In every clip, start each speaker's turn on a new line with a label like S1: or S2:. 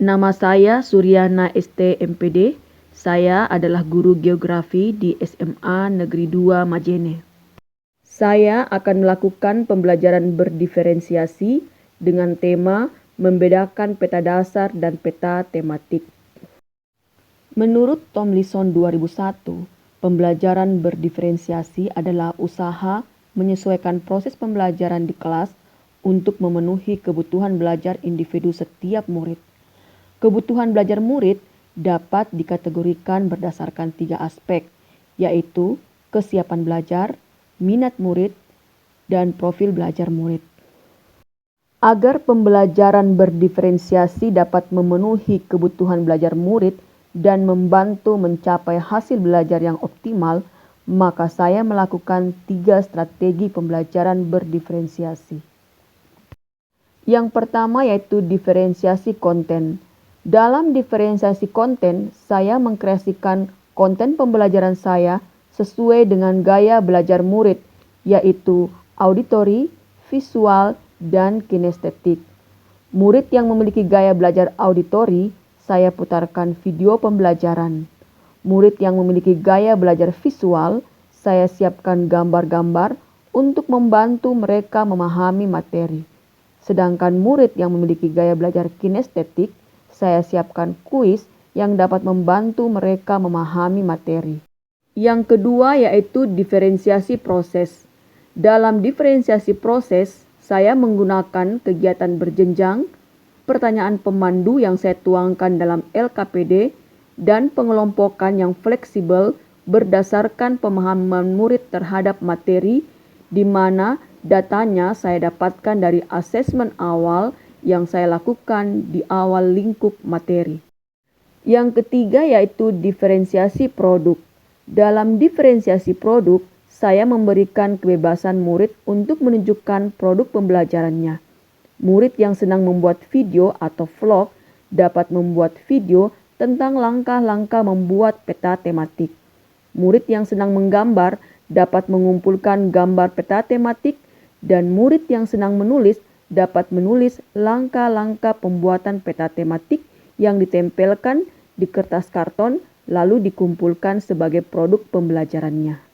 S1: Nama saya Suryana ST MPD. Saya adalah guru geografi di SMA Negeri 2 Majene. Saya akan melakukan pembelajaran berdiferensiasi dengan tema membedakan peta dasar dan peta tematik. Menurut Tomlinson 2001, pembelajaran berdiferensiasi adalah usaha menyesuaikan proses pembelajaran di kelas untuk memenuhi kebutuhan belajar individu setiap murid. Kebutuhan belajar murid dapat dikategorikan berdasarkan 3 aspek, yaitu kesiapan belajar, minat murid, dan profil belajar murid. Agar pembelajaran berdiferensiasi dapat memenuhi kebutuhan belajar murid dan membantu mencapai hasil belajar yang optimal, maka saya melakukan 3 strategi pembelajaran berdiferensiasi. Yang pertama yaitu diferensiasi konten. Dalam diferensiasi konten, saya mengkreasikan konten pembelajaran saya sesuai dengan gaya belajar murid, yaitu auditori, visual, dan kinestetik. Murid yang memiliki gaya belajar auditori, saya putarkan video pembelajaran. Murid yang memiliki gaya belajar visual, saya siapkan gambar-gambar untuk membantu mereka memahami materi. Sedangkan murid yang memiliki gaya belajar kinestetik, saya siapkan kuis yang dapat membantu mereka memahami materi. Yang kedua yaitu diferensiasi proses. Dalam diferensiasi proses, saya menggunakan kegiatan berjenjang, pertanyaan pemandu yang saya tuangkan dalam LKPD, dan pengelompokan yang fleksibel berdasarkan pemahaman murid terhadap materi, di mana datanya saya dapatkan dari asesmen awal yang saya lakukan di awal lingkup materi. Yang ketiga yaitu diferensiasi produk. Dalam diferensiasi produk, saya memberikan kebebasan murid untuk menunjukkan produk pembelajarannya. Murid yang senang membuat video atau vlog dapat membuat video tentang langkah-langkah membuat peta tematik. Murid yang senang menggambar dapat mengumpulkan gambar peta tematik, dan murid yang senang menulis dapat menulis langkah-langkah pembuatan peta tematik yang ditempelkan di kertas karton lalu dikumpulkan sebagai produk pembelajarannya.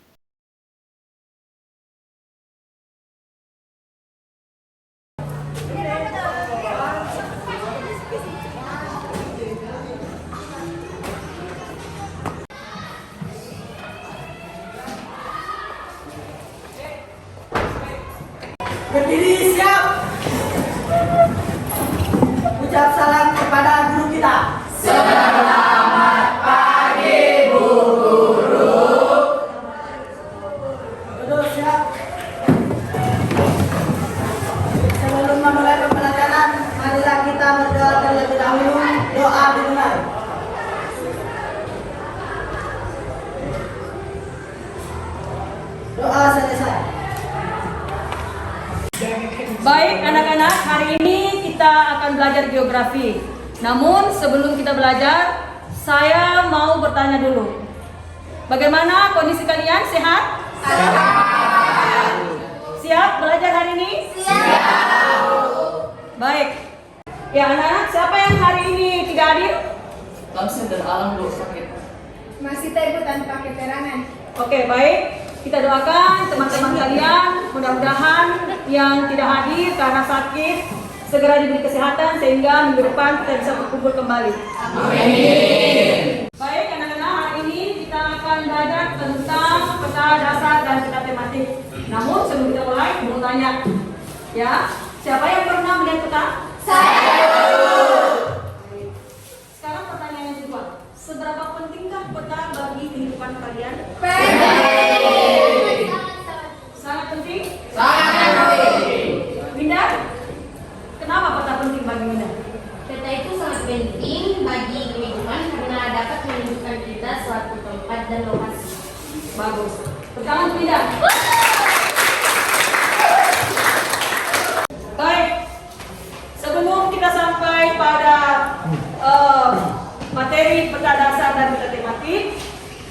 S2: Berdiri, siap. Ucap salam kepada guru kita. Selamat pagi, Bu Guru. Duduk, siap. Sebelum memulai pembelajaran, marilah kita berdoa terlebih dahulu. Doa dimulai. Doa selesai.
S3: Baik anak-anak, hari ini kita akan belajar geografi. Namun sebelum kita belajar, saya mau bertanya dulu. Bagaimana kondisi kalian? Sehat? Sehat. Siap belajar hari ini? Siap. Baik. Ya anak-anak, siapa yang hari ini tidak hadir?
S4: Tamsin dan Alam belum sakit.
S5: Masih ibu tanpa keterangan.
S3: Oke, baik. Kita doakan teman-teman kalian, mudah-mudahan yang tidak hadir karena sakit segera diberi kesehatan sehingga minggu depan kita bisa berkumpul kembali. Amin. Baik anak-anak, hari ini kita akan belajar tentang peta dasar dan peta tematik. Namun sebelum kita mulai, mau tanya, ya, siapa yang pernah melihat peta? Saya. Sekarang pertanyaan yang kedua, seberapa pentingkah peta bagi kehidupan kalian? Sangat penting? Sangat penting. Winda, kenapa peta penting bagi Winda?
S6: Peta itu sangat penting bagi kehidupan karena dapat menunjukkan kita suatu tempat dan lokasi.
S3: Bagus. Pertama Winda. Baik. Sebelum kita sampai pada materi peta dasar dan peta tematik,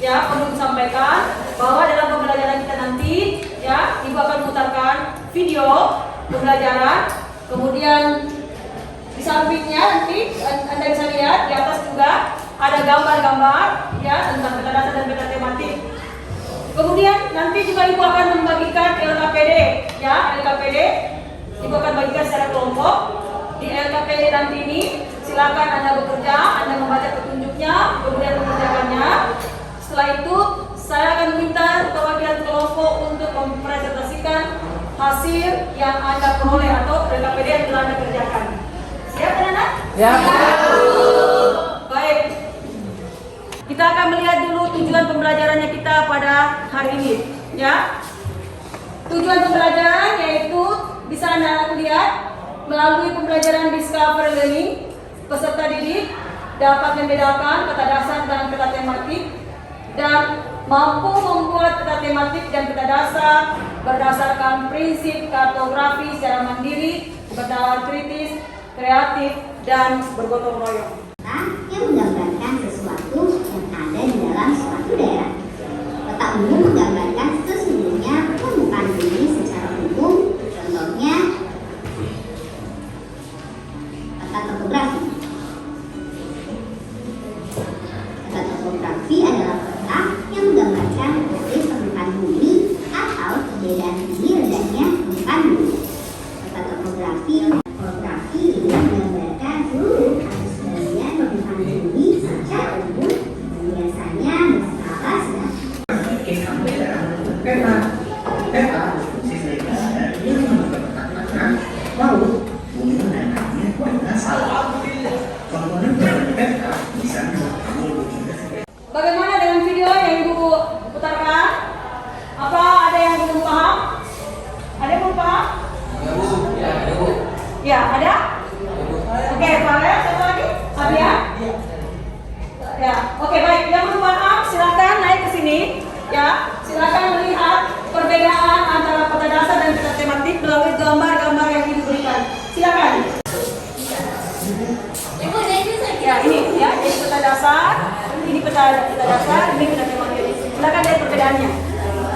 S3: ya perlu disampaikan bahwa dalam pembelajaran kita nanti, ya, Ibu akan putarkan video pembelajaran. Kemudian di sampingnya nanti Anda bisa lihat di atas juga ada gambar-gambar ya tentang peta dasar dan peta tematik. Kemudian nanti juga Ibu akan membagikan LKPD ya, LKPD Ibu akan bagikan secara kelompok. Di LKPD nanti ini silakan Anda bekerja, Anda membaca petunjuknya, kemudian mengerjakannya. Setelah itu saya akan meminta perwakilan kelompok untuk mempresentasikan hasil yang Anda peroleh atau LKPD yang telah Anda kerjakan. Siap anak-anak?
S2: Ya.
S3: Baik. Kita akan melihat dulu tujuan pembelajarannya kita pada hari ini, ya. Tujuan pembelajaran yaitu bisa Anda lihat melalui pembelajaran Discover Learning, peserta didik dapat membedakan peta dasar dan peta tematik dan mampu membuat peta tematik dan peta dasar berdasarkan prinsip kartografi secara mandiri, bernalar kritis, kreatif, dan bergotong royong.
S7: Yang menggambarkan sesuatu yang ada di dalam suatu daerah. Peta umum menggambarkan sesungguhnya permukaan bumi secara umum, contohnya peta topografi. Peta topografi adalah peta yang menggambarkan garis permukaan bumi atau perbedaan tinggi rendahnya permukaan bumi. Peta topografi ini menggambarkan seluruh arus bagian permukaan bumi secara umum dan biasanya berskala sedang.
S3: Bagaimana dengan video yang Ibu putarkan? Apa ada yang belum paham? Ada yang belum paham? Ya, ada? Oke, Farel, satu lagi? Abia? Ya, oke baik. Yang belum paham silakan naik ke sini. Ya, silakan melihat perbedaan antara peta dasar dan peta tematik melalui gambar-gambar yang Ibu berikan. Silakan.
S6: Ibu, ini saya
S3: Ya, ini ya, jadi peta dasar, ini peta dasar, ini peta tematik. Silakan lihat perbedaannya.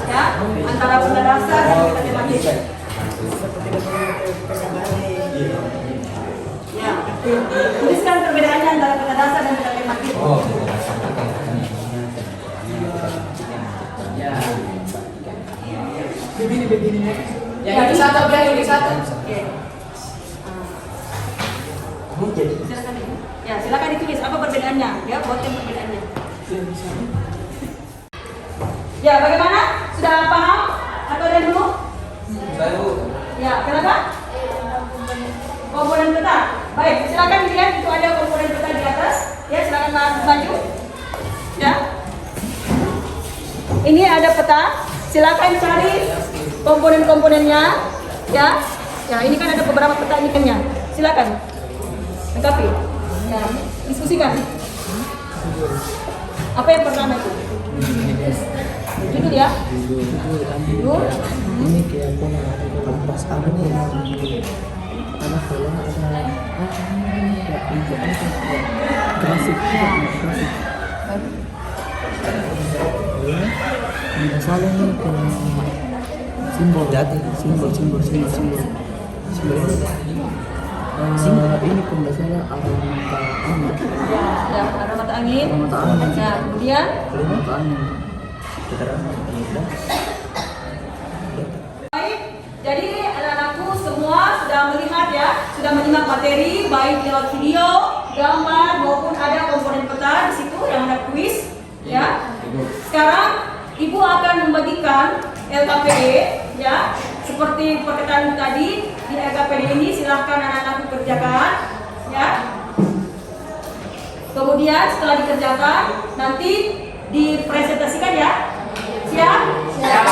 S3: Ya, antara peta dasar dan peta tematik. Ya, tuliskan perbedaannya antara peta dasar dan peta tematik.
S4: Yang itu satu, yang ini satu.
S3: Oke. Silakan Ibu. Ya, silakan ditulis apa perbedaannya. Ya, buatkan perbedaannya. Ya, bagaimana? Sudah paham? Atau ada yang dulu? Ya, kenapa? Komponen peta. Baik, silakan dilihat itu ada komponen peta di atas. Ya, silakan maju. Ya. Ini ada peta. Silakan cari komponen-komponennya. Ya. Ya, ini kan ada beberapa peta ini kan ya. Silakan. Lengkapi. Ya, diskusikan. Apa yang pertama itu? Judul ya. Judul.
S2: Ini kayak kompas apa nih? Anak film karena grafik. Tidak salah nih simbol jadi simbol ini pembahasannya aromata angin.
S3: Ya, aromata angin.
S2: Aromata angin.
S3: Nah, kemudian
S2: Aromata angin.
S3: baik, jadi anak-anakku semua sudah melihat ya, sudah menyimak materi baik lewat video, gambar maupun ada komponen peta di situ yang ada kuis ya. Sekarang Ibu akan membagikan LKPD ya, seperti perkataan tadi di LKPD ini silahkan anak-anakku kerjakan ya. Kemudian setelah dikerjakan nanti dipresentasikan ya. Siap? Siap.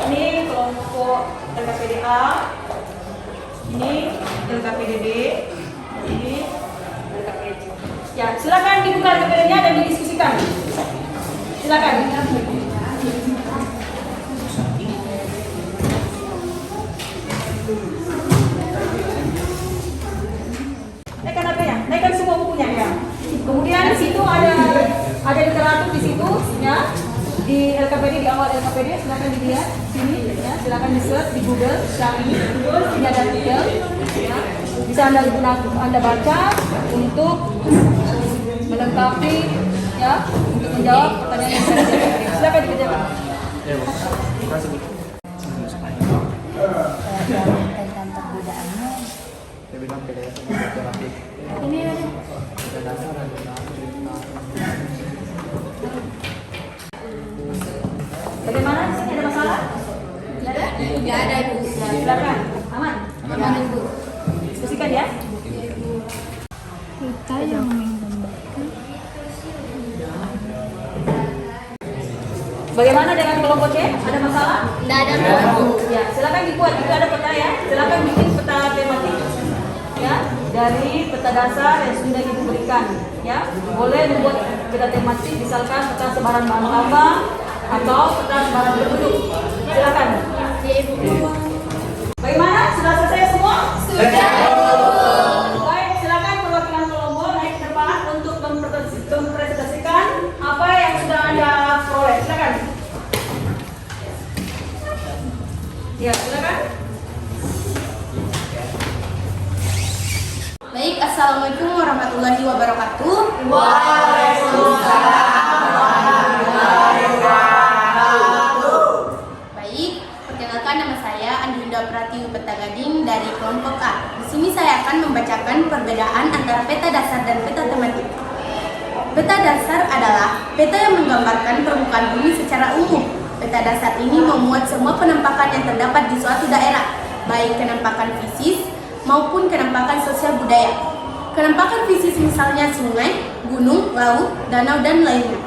S3: Ini kelompok LKPD A, ini LKPD B, ini LKPD C. Ya, silakan dibuka LKPD-nya dan didiskusikan. Silakan. Naikkan apa-nya? Naikkan semua bukunya ya. Kemudian di situ ada literatur di situ ya. Di LKPD, di awal LKPD silakan dilihat sini ya, silakan di search di Google sekarang ini. Ini ada artikel, ya. Bisa Anda baca untuk melengkapi, ya, untuk menjawab pertanyaan yang saya berikan. Silakan dikerjakan.
S5: Tentang perbedaannya. Ini ada.
S3: Bagaimana? Di sini ada masalah?
S6: Tidak ada Ibu.
S3: Silakan. Aman.
S6: Aman Ibu.
S3: Diskusikan ya.
S5: Kita yang menggambarkan.
S3: Bagaimana dengan kelompok C? Ada masalah?
S6: Tidak ada Bu.
S3: Ya, silakan dibuat. Jika ada peta ya, silakan bikin peta tematik. Ya, dari peta dasar yang sudah ibu berikan. Ya, boleh membuat peta tematik, misalkan peta sebaran bahan tambang atau peta sebaran penduduk. Silakan. Bagaimana? Sudah selesai semua?
S6: Sudah.
S3: Baik, silakan perwakilan kelompok naik ke depan untuk mempresentasikan apa yang sudah Anda peroleh. Silakan. Ya, silakan.
S6: Baik, Assalamualaikum warahmatullahi wabarakatuh. Baik, perkenalkan nama saya Andinda Pratiwi Petagading dari kelompok A. Di sini saya akan membacakan perbedaan antara peta dasar dan peta tematik. Peta dasar adalah peta yang menggambarkan permukaan bumi secara umum. Peta dasar ini memuat semua penampakan yang terdapat di suatu daerah, baik penampakan fisik maupun penampakan sosial budaya. Penampakan fisik misalnya sungai, gunung, laut, danau, dan lainnya.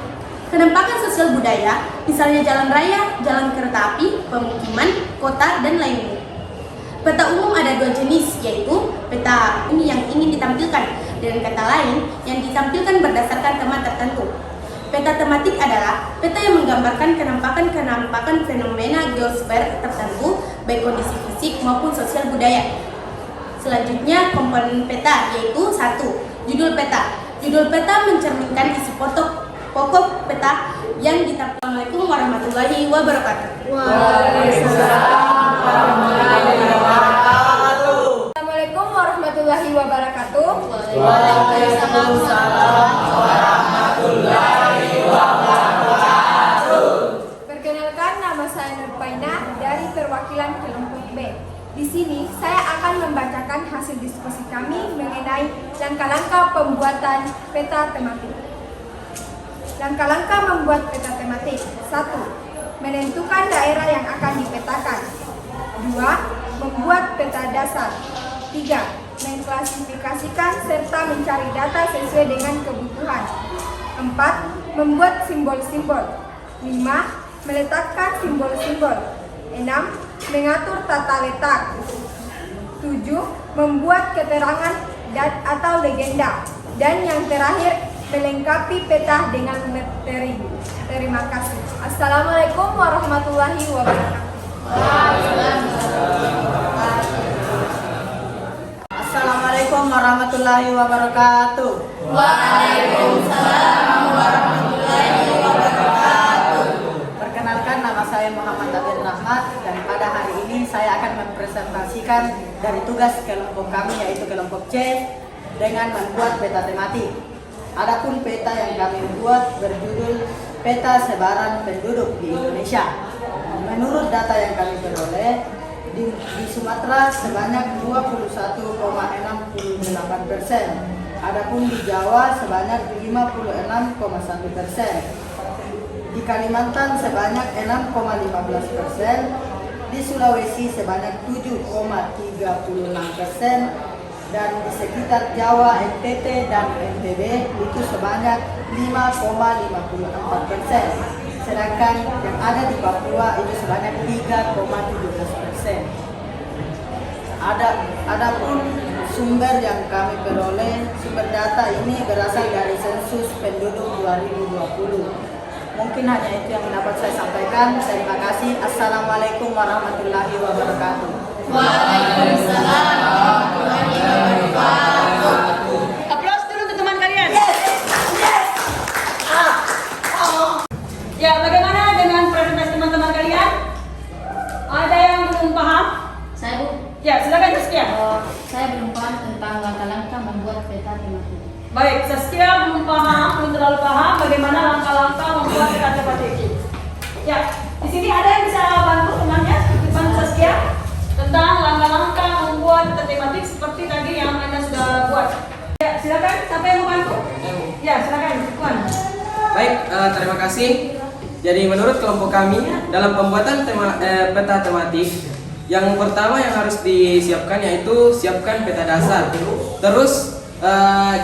S6: Penampakan sosial budaya misalnya jalan raya, jalan kereta api, pemukiman, kota, dan lainnya. Peta umum ada dua jenis, yaitu peta ini yang ingin ditampilkan, dan kata lain yang ditampilkan berdasarkan tema tertentu. Peta tematik adalah peta yang menggambarkan kenampakan fenomena geosfer tertentu, baik kondisi fisik maupun sosial budaya. Selanjutnya komponen peta, yaitu 1. Judul peta. Judul peta mencerminkan isi pokok peta yang ditampilkan. Assalamualaikum warahmatullahi wabarakatuh.
S5: Assalamualaikum warahmatullahi wabarakatuh. Perkenalkan, nama saya Nurpaina dari perwakilan kelompok B. Di sini saya akan membacakan hasil diskusi kami mengenai langkah-langkah pembuatan peta tematik. Langkah-langkah membuat peta tematik. 1. Menentukan daerah yang akan dipetakan. 2. Membuat peta dasar. 3. Mengklasifikasikan serta mencari data sesuai dengan kebutuhan. 4. Membuat simbol-simbol. 5. Meletakkan simbol-simbol. 6. Mengatur tata letak. 7. Membuat keterangan atau legenda. Dan yang terakhir, melengkapi peta dengan materi. Terima kasih. Assalamualaikum warahmatullahi wabarakatuh.
S2: Assalamualaikum warahmatullahi wabarakatuh.
S6: Waalaikumsalam warahmatullahi wabarakatuh.
S2: Perkenalkan, nama saya Muhammad Abdul Rahmat dan pada hari ini saya akan mempresentasikan dari tugas kelompok kami, yaitu kelompok C, dengan membuat peta tematik. Adapun peta yang kami buat berjudul Peta Sebaran Penduduk di Indonesia. Menurut data yang kami peroleh, di Sumatera sebanyak 21,68%. Adapun di Jawa sebanyak 56,1%. Di Kalimantan sebanyak 6,15%. Di Sulawesi sebanyak 7,36%. Dan di sekitar Jawa, NTT, dan NTB itu sebanyak 5,54%. Sedangkan yang ada di Papua itu sebanyak 3,17%. Adapun sumber yang kami peroleh, sumber data ini berasal dari sensus penduduk 2020. Mungkin hanya itu yang dapat saya sampaikan. Terima kasih. Assalamualaikum warahmatullahi wabarakatuh.
S6: Waalaikumsalam warahmatullahi wabarakatuh.
S3: Aplaus dulu untuk teman kalian. Ya, bagaimana dengan presentasi teman-teman kalian? Ada yang belum paham? Ya, silakan Saskia.
S6: Saya belum paham tentang langkah-langkah membuat peta tematik.
S3: Baik, Saskia belum terlalu paham bagaimana langkah-langkah membuat peta tematik. Ya, di sini ada yang bisa bantu temannya, bantu Saskia tentang langkah-langkah membuat peta tematik seperti tadi yang Anda sudah buat. Ya, silakan. Siapa yang mau bantu? Ya, silakan, Tuan.
S4: Baik, terima kasih. Jadi menurut kelompok kami dalam pembuatan peta tematik, yang pertama yang harus disiapkan yaitu siapkan peta dasar. Terus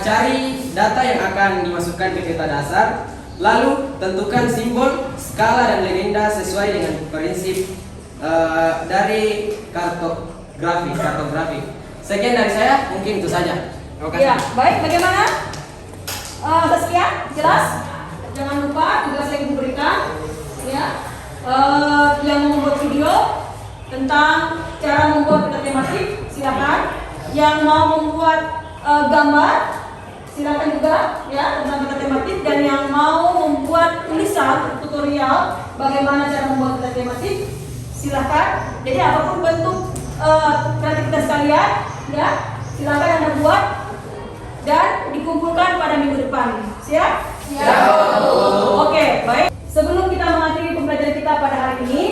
S4: cari data yang akan dimasukkan ke peta dasar. Lalu tentukan simbol, skala dan legenda sesuai dengan prinsip dari kartografi. Sekian dari saya, mungkin itu saja. Terima kasih.
S3: Ya, baik. Bagaimana? Saskia, jelas? Jangan lupa tugas yang diberikan, ya, yang mau membuat video tentang cara membuat peta tematik, silakan. Yang mau membuat gambar, silakan juga, ya, tentang peta tematik. Dan yang mau membuat tulisan tutorial bagaimana cara membuat peta tematik, silakan. Jadi apapun bentuk kreativitas kalian, ya, silakan Anda buat dan dikumpulkan pada minggu depan. Siap? Oke, baik. Sebelum kita mengakhiri pembelajaran kita pada hari ini,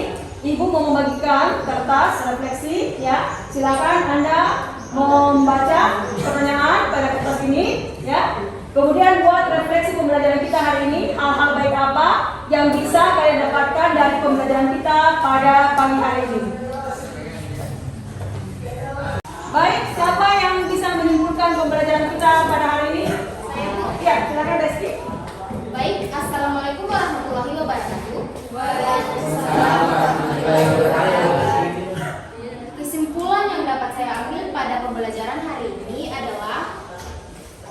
S3: Ibu mau membagikan kertas refleksi, ya. Silakan Anda membaca pertanyaan pada kertas ini, ya. Kemudian buat refleksi pembelajaran kita hari ini, hal-hal baik apa yang bisa kalian dapatkan dari pembelajaran kita pada pagi hari ini. Baik, siapa yang bisa menyimpulkan pembelajaran kita pada hari ini? Ya, silakan Reski.
S6: Baik, Assalamualaikum warahmatullahi wabarakatuh. Kesimpulan yang dapat saya ambil pada pembelajaran hari ini adalah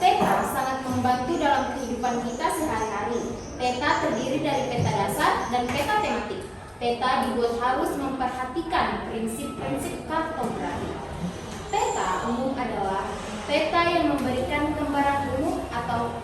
S6: peta sangat membantu dalam kehidupan kita sehari-hari. Peta terdiri dari peta dasar dan peta tematik. Peta dibuat harus memperhatikan prinsip-prinsip kartografi. Peta umum adalah peta yang memberikan gambaran umum atau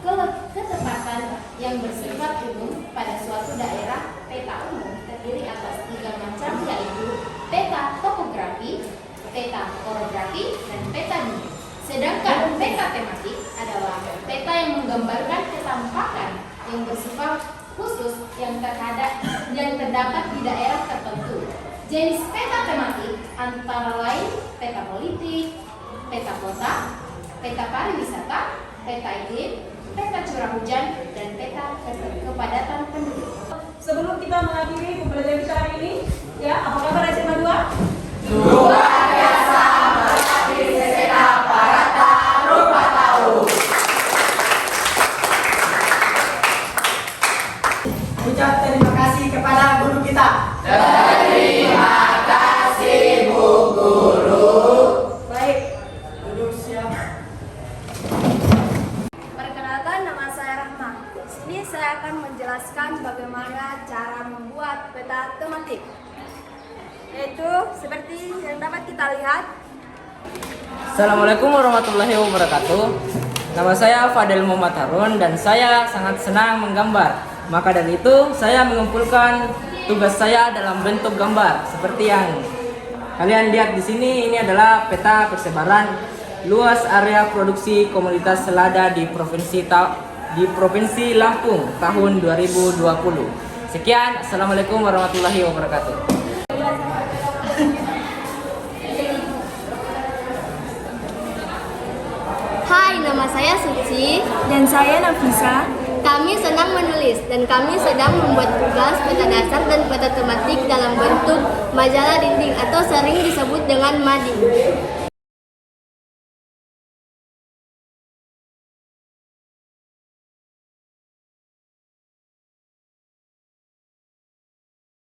S6: ketepatan yang bersifat umum pada suatu daerah. Peta umum terdiri atas 3 macam, yaitu peta topografi, peta orografi, dan peta dunia. Sedangkan peta tematik adalah peta yang menggambarkan ketampakan yang bersifat khusus yang terdapat di daerah tertentu. Jenis peta tematik antara lain peta politik, peta kota, peta pariwisata, peta iklim, peta curah hujan, dan peta kepadatan penduduk.
S3: Sebelum kita mengakhiri pembelajaran kita hari ini, ya, apa kabar SMA 2?
S4: Luar biasa, berarti segenap para rupa tahu.
S2: Ucap terima kasih kepada guru kita.
S4: Terima kasih Bu Guru.
S2: Baik, duduk siap.
S5: Perkenalkan, nama saya Rahma. Di sini saya akan menjelaskan bagaimana cara membuat peta tematik. Yaitu seperti yang dapat kita lihat.
S8: Assalamualaikum warahmatullahi wabarakatuh. Nama saya Fadel Muhammad Harun dan saya sangat senang menggambar. Maka dari itu saya mengumpulkan tugas saya dalam bentuk gambar. Seperti yang kalian lihat di sini, ini adalah peta persebaran luas area produksi komoditas selada di Provinsi Lampung tahun 2020. Sekian, Assalamualaikum warahmatullahi wabarakatuh.
S6: Hai, nama saya Suci.
S5: Dan saya Nafisa.
S6: Kami senang menulis dan kami sedang membuat tugas peta dasar dan peta tematik dalam bentuk majalah dinding atau sering disebut dengan mading.